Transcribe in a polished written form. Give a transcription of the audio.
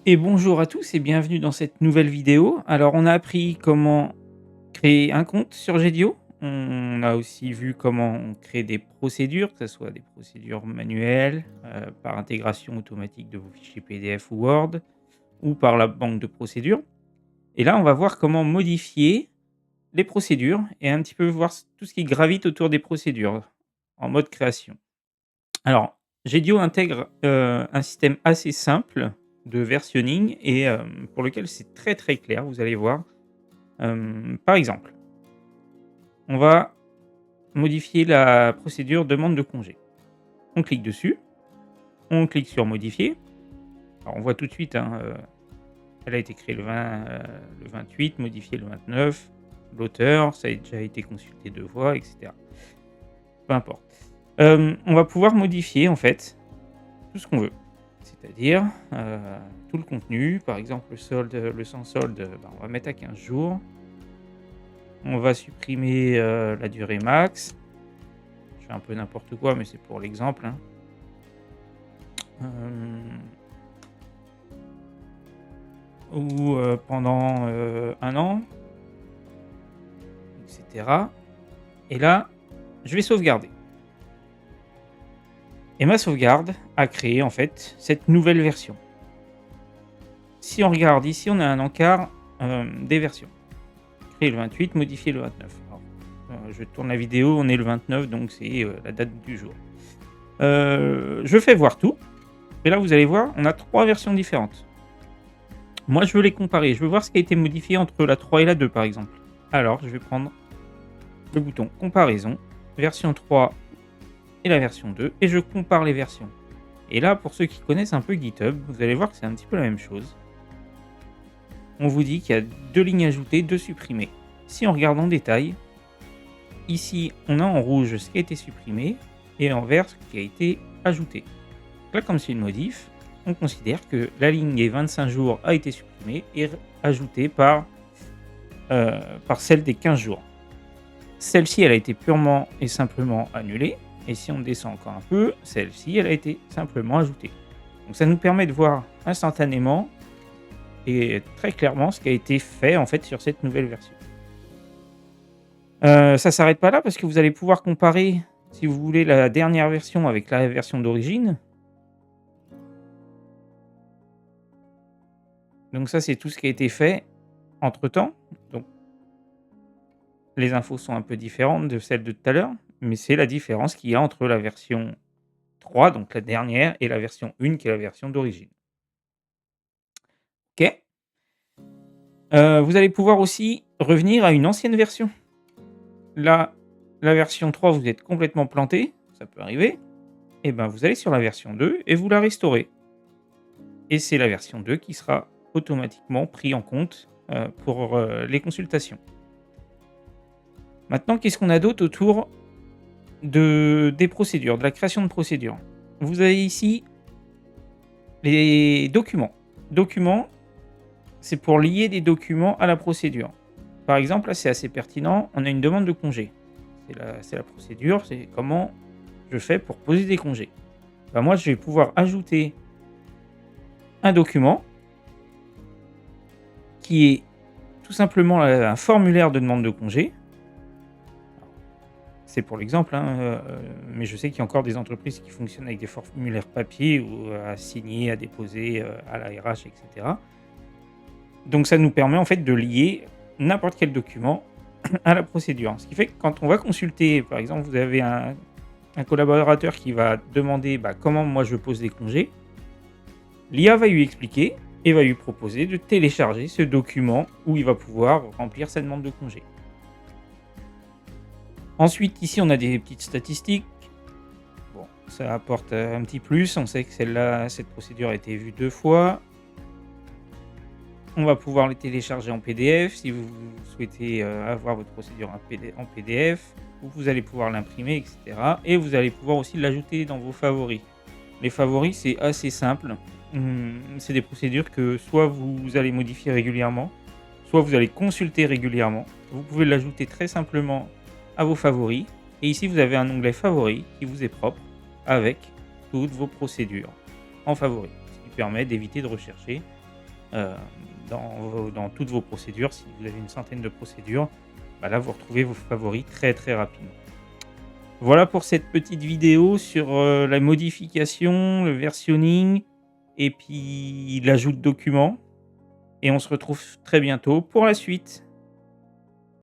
Et bonjour à tous et bienvenue dans cette nouvelle vidéo. Alors on a appris comment créer un compte sur Gedio. On a aussi vu comment on crée des procédures, que ce soit des procédures manuelles, par intégration automatique de vos fichiers PDF ou Word, ou par la banque de procédures. Et là, on va voir comment modifier les procédures et un petit peu voir tout ce qui gravite autour des procédures en mode création. Alors, Gedio intègre, un système assez simple de versionning et pour lequel c'est très, très clair, vous allez voir. Par exemple, on va modifier la procédure demande de congé. On clique dessus, on clique sur modifier. Alors on voit tout de suite, hein, elle a été créée le 28, modifiée le 29, l'auteur, ça a déjà été consulté 2 fois et cetera. Peu importe. On va pouvoir modifier en fait tout ce qu'on veut. C'est-à-dire, tout le contenu, par exemple le solde, le sans solde, on va mettre à 15 jours. On va supprimer, la durée max. Je fais un peu n'importe quoi, mais c'est pour l'exemple, hein. Hem, ou, pendant, 1 an et cetera et là, je vais sauvegarder et ma sauvegarde a créé en fait cette nouvelle version. Si on regarde ici, on a un encart, des versions. Créé le 28, modifié le 29. Alors, je tourne la vidéo, on est le 29 donc c'est, la date du jour. Je fais voir tout et là vous allez voir, on a 3 versions différentes. Moi je veux les comparer, je veux voir ce qui a été modifié entre la 3 et la 2 par exemple. Alors je vais prendre le bouton comparaison, version 3 et la version 2 et je compare les versions. Et là pour ceux qui connaissent un peu GitHub, vous allez voir que c'est un petit peu la même chose. On vous dit qu'il y a 2 lignes ajoutées, 2 supprimées. Si on regarde en détail, ici on a en rouge ce qui a été supprimé et en vert ce qui a été ajouté. Là comme c'est une modif, on considère que la ligne des 25 jours a été supprimée et ajoutée par celle des 15 jours. Celle-ci, elle a été purement et simplement annulée et si on descend encore un peu, celle-ci, elle a été simplement ajoutée. Donc ça nous permet de voir instantanément et très clairement ce qui a été fait en fait sur cette nouvelle version. Ça s'arrête pas là parce que vous allez pouvoir comparer, si vous voulez, la dernière version avec la version d'origine. Donc ça, c'est tout ce qui a été fait entre-temps. Donc les infos sont un peu différentes de celles de tout à l'heure, mais c'est la différence qu'il y a entre la version 3, donc la dernière, et la version 1 qui est la version d'origine. OK. Vous allez pouvoir aussi revenir à une ancienne version. Là, la version 3, vous êtes complètement planté, ça peut arriver. Et ben, vous allez sur la version 2 et vous la restaurez. Et c'est la version 2 qui sera automatiquement pris en compte, pour, les consultations. Maintenant, qu'est-ce qu'on a d'autre autour des procédures, de la création de procédures? Vous avez ici les documents. Documents, c'est pour lier des documents à la procédure. Par exemple, là, c'est assez pertinent, on a une demande de congé. C'est la procédure, c'est comment je fais pour poser des congés. Bah, moi, je vais pouvoir ajouter un document qui est tout simplement, un formulaire de demande de congé. C'est pour l'exemple, hein, mais je sais qu'il y a encore des entreprises qui fonctionnent avec des formulaires papier ou à signer, à déposer, à la RH et cetera. Donc ça nous permet en fait de lier n'importe quel document à la procédure. Ce qui fait que quand on va consulter, par exemple, vous avez un collaborateur qui va demander, comment moi je pose des congés, l'IA va lui expliquer et va lui proposer de télécharger ce document où il va pouvoir remplir sa demande de congé. Ensuite, ici, on a des petites statistiques. Bon, ça apporte, un petit plus. On sait que cette procédure a été vue 2 fois. On va pouvoir les télécharger en PDF si vous souhaitez, avoir votre procédure en PDF, ou vous allez pouvoir l'imprimer et cetera et vous allez pouvoir aussi l'ajouter dans vos favoris. Les favoris, c'est assez simple. C'est des procédures que soit vous allez modifier régulièrement, soit vous allez consulter régulièrement. Vous pouvez l'ajouter très simplement à vos favoris et ici, vous avez un onglet favoris qui vous est propre avec toutes vos procédures en favoris, ce qui permet d'éviter de rechercher heu, dans toutes vos procédures. Si vous avez une centaine de procédures, bah, là, vous retrouvez vos favoris très, très rapidement. Voilà pour cette petite vidéo sur, la modification, le versionning et puis l'ajout de documents et on se retrouve très bientôt pour la suite.